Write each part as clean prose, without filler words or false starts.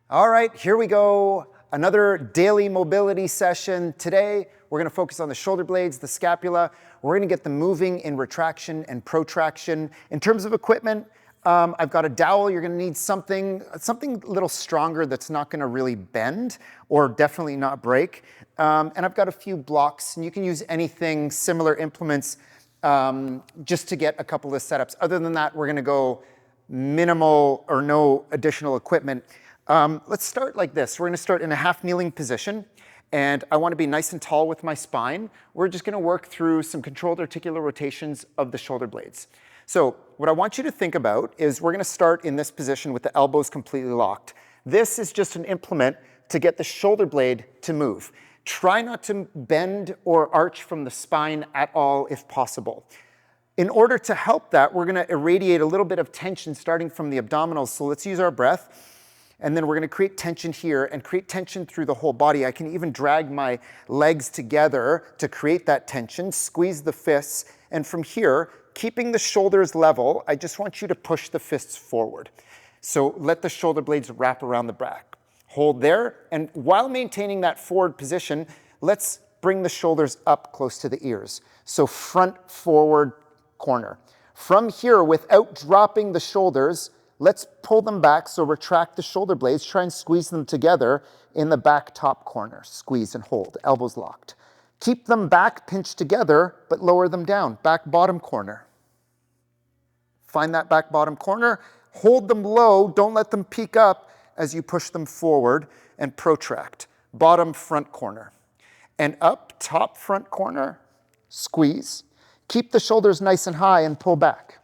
All right, here we go. Another daily mobility session. Today, we're gonna focus on the shoulder blades, the scapula. We're gonna get them moving in retraction and protraction. In terms of equipment, I've got a dowel. You're gonna need something a little stronger that's not gonna really bend or definitely not break. And I've got a few blocks, and you can use anything, similar implements, just to get a couple of setups. Other than that, we're gonna go minimal or no additional equipment. Let's start like this. We're gonna start in a half kneeling position, and I wanna be nice and tall with my spine. We're just gonna work through some controlled articular rotations of the shoulder blades. So what I want you to think about is we're gonna start in this position with the elbows completely locked. This is just an implement to get the shoulder blade to move. Try not to bend or arch from the spine at all if possible. In order to help that, we're gonna irradiate a little bit of tension starting from the abdominals. So let's use our breath. And then we're gonna create tension here and create tension through the whole body. I can even drag my legs together to create that tension, squeeze the fists, and from here, keeping the shoulders level, I just want you to push the fists forward. So let the shoulder blades wrap around the back. Hold there, and while maintaining that forward position, let's bring the shoulders up close to the ears. So front, forward, corner. From here, without dropping the shoulders, let's pull them back, so retract the shoulder blades, try and squeeze them together in the back top corner. Squeeze and hold, elbows locked. Keep them back pinched together, but lower them down, back bottom corner. Find that back bottom corner, hold them low, don't let them peek up as you push them forward and protract. Bottom front corner. And up, top front corner, squeeze. Keep the shoulders nice and high and pull back.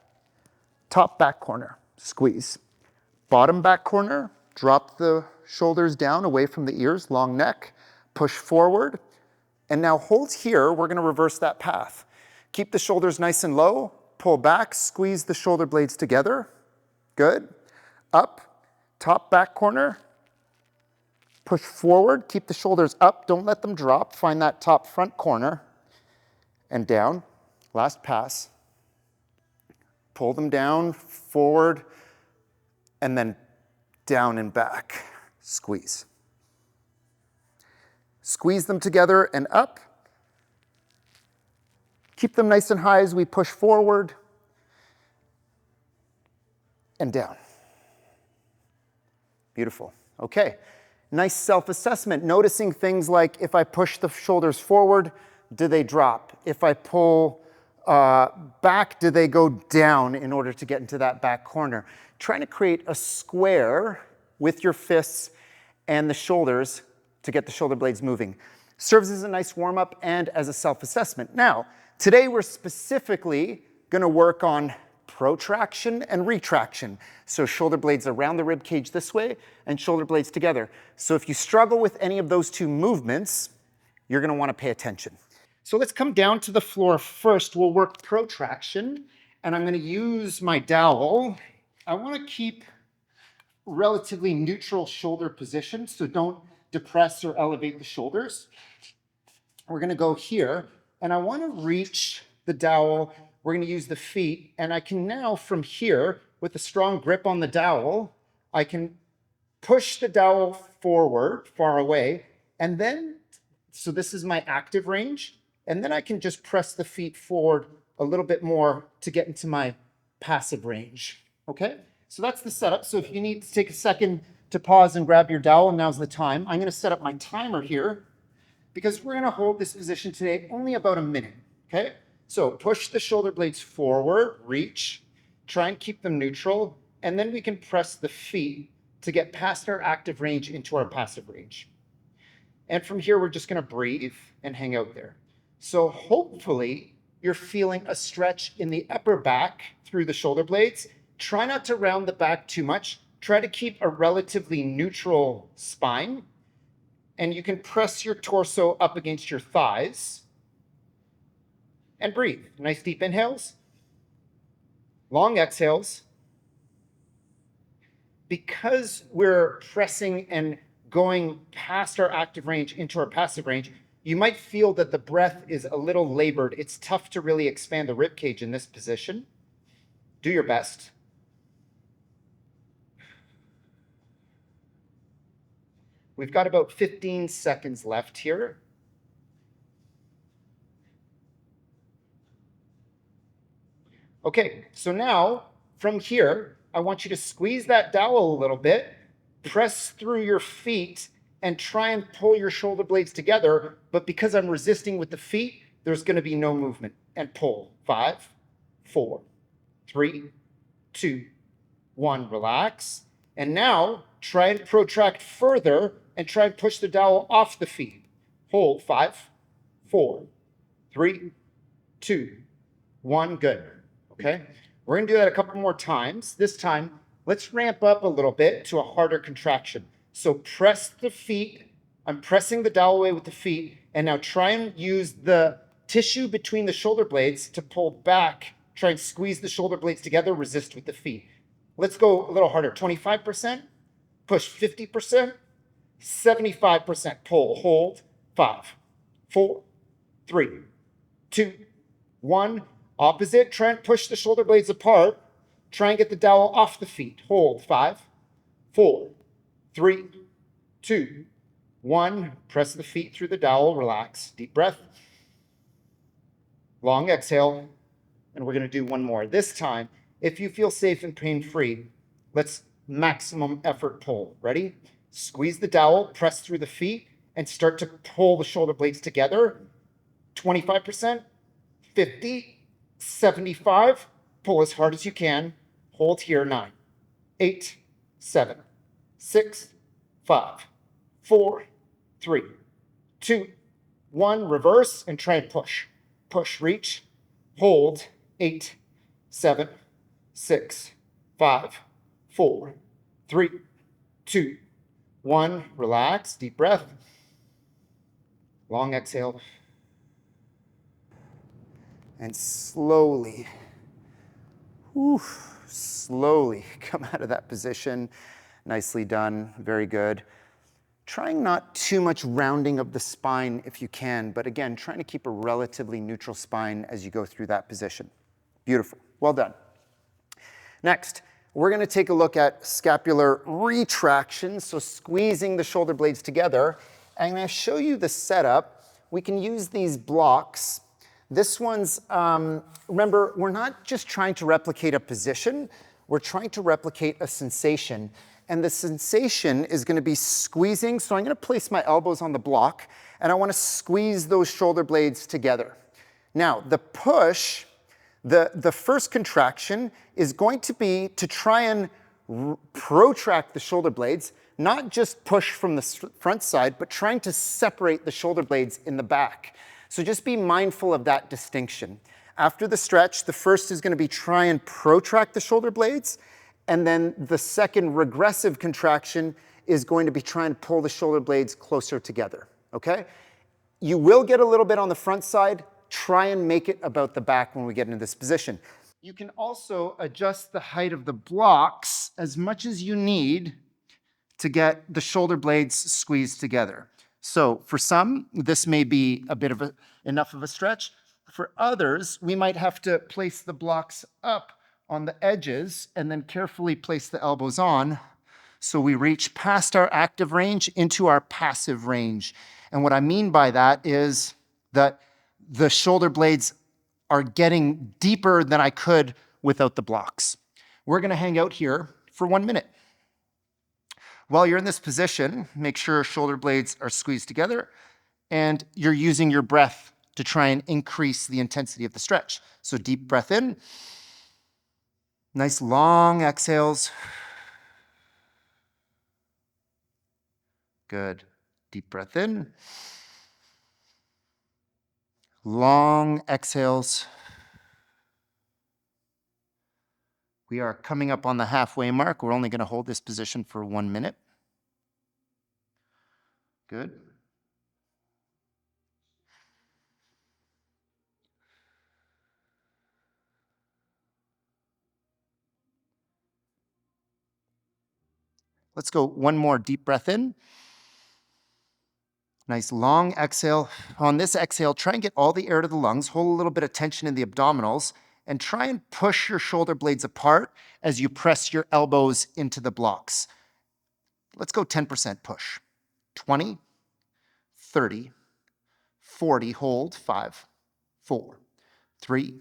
Top back corner. Squeeze. Bottom back corner, drop the shoulders down away from the ears, long neck, push forward, and now hold here. We're gonna reverse that path. Keep the shoulders nice and low, pull back, squeeze the shoulder blades together. Good. Up, top back corner, push forward, keep the shoulders up, don't let them drop, find that top front corner, and down, last pass. Pull them down, forward, and then down and back. Squeeze. Squeeze them together and up. Keep them nice and high as we push forward and down. Beautiful. Okay. Nice self-assessment. Noticing things like if I push the shoulders forward, do they drop? If I pull back, do they go down in order to get into that back corner? Trying to create a square with your fists and the shoulders to get the shoulder blades moving. Serves as a nice warm-up and as a self-assessment. Now, today we're specifically gonna work on protraction and retraction. So shoulder blades around the rib cage this way and shoulder blades together. So if you struggle with any of those two movements, you're gonna wanna pay attention. So let's come down to the floor first. We'll work protraction, and I'm going to use my dowel. I want to keep relatively neutral shoulder position, so don't depress or elevate the shoulders. We're going to go here, and I want to reach the dowel. We're going to use the feet, and I can now, from here, with a strong grip on the dowel, I can push the dowel forward, far away, and then, so this is my active range, and then I can just press the feet forward a little bit more to get into my passive range, okay? So that's the setup. So if you need to take a second to pause and grab your dowel, now's the time. I'm gonna set up my timer here because we're gonna hold this position today only about a minute, okay? So push the shoulder blades forward, reach, try and keep them neutral, and then we can press the feet to get past our active range into our passive range. And from here, we're just gonna breathe and hang out there. So hopefully you're feeling a stretch in the upper back through the shoulder blades. Try not to round the back too much. Try to keep a relatively neutral spine. And you can press your torso up against your thighs and breathe. Nice deep inhales, long exhales. Because we're pressing and going past our active range into our passive range, you might feel that the breath is a little labored. It's tough to really expand the rib cage in this position. Do your best. We've got about 15 seconds left here. Okay, so now from here, I want you to squeeze that dowel a little bit, press through your feet, and try and pull your shoulder blades together. But because I'm resisting with the feet, there's going to be no movement. And pull. 5, 4, 3, 2, 1. Relax. And now try and protract further and try and push the dowel off the feet. Hold. 5, 4, 3, 2, 1. Good. Okay, we're going to do that a couple more times. This time, let's ramp up a little bit to a harder contraction. So press the feet. I'm pressing the dowel away with the feet. And now try and use the tissue between the shoulder blades to pull back. Try and squeeze the shoulder blades together, resist with the feet. Let's go a little harder. 25%, push 50%, 75%, pull, hold. 5, 4, 3, 2, 1. Opposite, try and push the shoulder blades apart. Try and get the dowel off the feet. Hold. 5, 4, 3, 2, 1. Press the feet through the dowel. Relax. Deep breath. Long exhale. And we're going to do one more. This time, if you feel safe and pain-free, let's maximum effort pull. Ready? Squeeze the dowel, press through the feet, and start to pull the shoulder blades together. 25%, 50, 75, pull as hard as you can. Hold here. 9, 8, 7, 6, 5, 4, 3, 2, 1. Reverse and try and push. Push, reach, hold. 8, 7, 6, 5, 4, 3, 2, 1. Relax. Deep breath. Long exhale. And slowly, slowly come out of that position. Nicely done, very good. Trying not too much rounding of the spine if you can, but again, trying to keep a relatively neutral spine as you go through that position. Beautiful, well done. Next, we're gonna take a look at scapular retraction, so squeezing the shoulder blades together. I'm gonna show you the setup. We can use these blocks. This one's, remember, we're not just trying to replicate a position, we're trying to replicate a sensation. And the sensation is going to be squeezing. So I'm going to place my elbows on the block, and I want to squeeze those shoulder blades together. Now, the push, the first contraction is going to be to try and protract the shoulder blades, not just push from the front side, but trying to separate the shoulder blades in the back. So just be mindful of that distinction. After the stretch, the first is going to be try and protract the shoulder blades, and then the second regressive contraction is going to be trying to pull the shoulder blades closer together, okay? You will get a little bit on the front side. Try and make it about the back when we get into this position. You can also adjust the height of the blocks as much as you need to get the shoulder blades squeezed together. So for some, this may be a bit of enough of a stretch. For others, we might have to place the blocks up on the edges and then carefully place the elbows on so we reach past our active range into our passive range. And what I mean by that is that the shoulder blades are getting deeper than I could without the blocks. We're going to hang out here for 1 minute. While you're in this position, make sure shoulder blades are squeezed together and you're using your breath to try and increase the intensity of the stretch. So deep breath in, nice long exhales. Good. Deep breath in. Long exhales. We are coming up on the halfway mark. We're only going to hold this position for 1 minute. Good. Let's go one more deep breath in. Nice long exhale. On this exhale, try and get all the air to the lungs. Hold a little bit of tension in the abdominals and try and push your shoulder blades apart as you press your elbows into the blocks. Let's go 10% push. 20, 30, 40, hold, 5, 4, 3,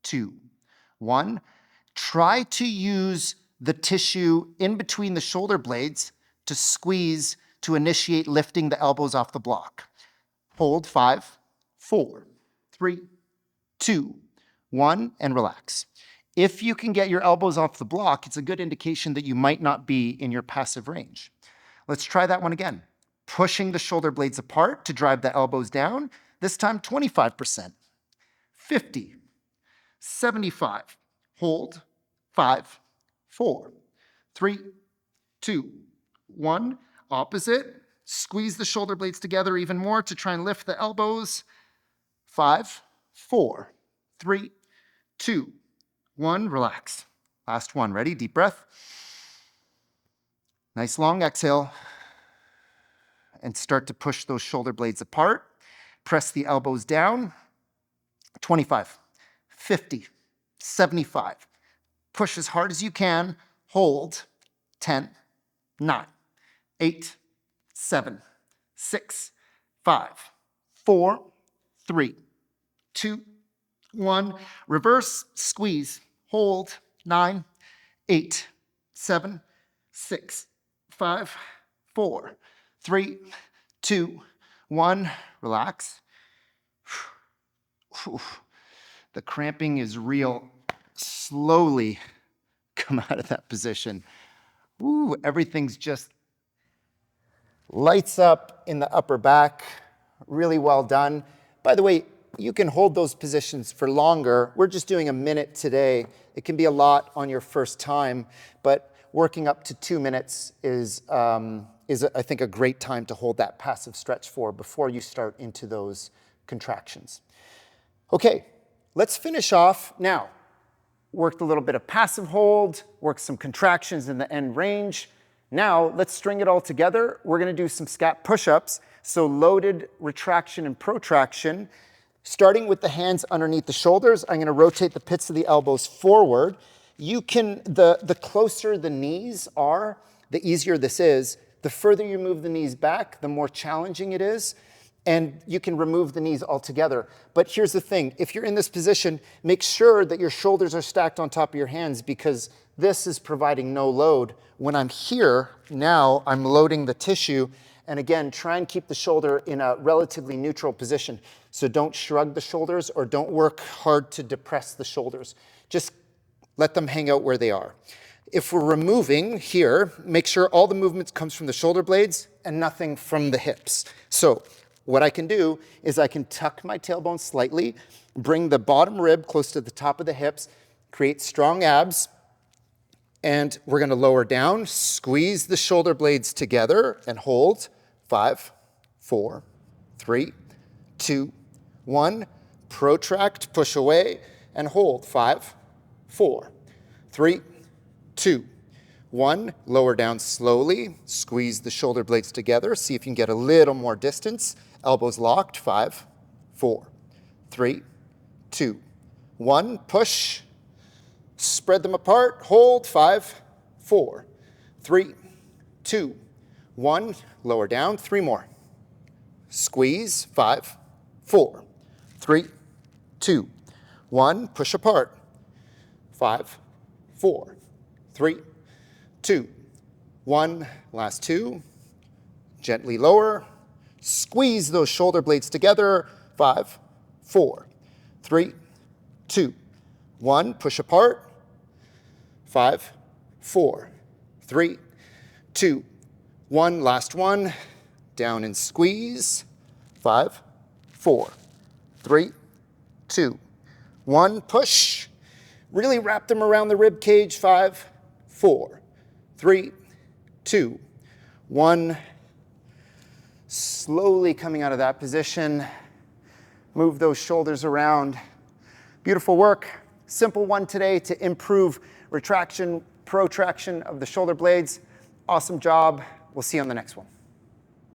2, 1. Try to use the tissue in between the shoulder blades to squeeze to initiate lifting the elbows off the block. Hold, 5, 4, 3, 2, 1, and relax. If you can get your elbows off the block, it's a good indication that you might not be in your passive range. Let's try that one again. Pushing the shoulder blades apart to drive the elbows down, this time 25%. 50, 75, hold, 5, 4, 3, 2, 1. Opposite, squeeze the shoulder blades together even more to try and lift the elbows. 5, 4, 3, 2, 1, relax. Last one, ready? Deep breath. Nice long exhale. And start to push those shoulder blades apart. Press the elbows down. 25, 50, 75. Push as hard as you can. Hold. 10, 9, 8, 7, 6, 5, 4, 3, 2, 1. Reverse, squeeze, hold. 9, 8, 7, 6, 5, 4, 3, 2, 1. Relax. The cramping is real. Slowly come out of that position. Ooh, everything's just lights up in the upper back. Really well done. By the way, you can hold those positions for longer. We're just doing a minute today. It can be a lot on your first time, but working up to 2 minutes is I think, a great time to hold that passive stretch for before you start into those contractions. Okay, let's finish off now. Worked a little bit of passive hold, worked some contractions in the end range. Now let's string it all together. We're gonna do some scap push-ups. So loaded retraction and protraction. Starting with the hands underneath the shoulders, I'm gonna rotate the pits of the elbows forward. You can, the closer the knees are, the easier this is. The further you move the knees back, the more challenging it is. And you can remove the knees altogether. But here's the thing, if you're in this position, make sure that your shoulders are stacked on top of your hands, because this is providing no load. When I'm here, now I'm loading the tissue. And again, try and keep the shoulder in a relatively neutral position. So don't shrug the shoulders or don't work hard to depress the shoulders. Just let them hang out where they are. If we're removing here, make sure all the movement comes from the shoulder blades and nothing from the hips. So what I can do is I can tuck my tailbone slightly, bring the bottom rib close to the top of the hips, create strong abs, and we're gonna lower down, squeeze the shoulder blades together and hold. 5, 4, 3, 2, 1. Protract, push away, and hold. 5, 4, 3, 2, 1. Lower down slowly, squeeze the shoulder blades together. See if you can get a little more distance. Elbows locked. 5, 4, 3, 2, 1. Push. Spread them apart. Hold. 5, 4, 3, 2, 1. Lower down. 3 more. Squeeze. 5, 4, 3, 2, 1. Push apart. 5, 4, 3, 2, 1. Last 2. Gently lower. Squeeze those shoulder blades together. 5, 4, 3, 2, 1. Push apart. 5, 4, 3, 2, 1. Last one. Down and squeeze. 5, 4, 3, 2, 1. Push. Really wrap them around the rib cage. 5, 4, 3, 2, 1. Slowly coming out of that position. Move those shoulders around. Beautiful work. Simple one today to improve retraction, protraction of the shoulder blades. Awesome job. We'll see you on the next one.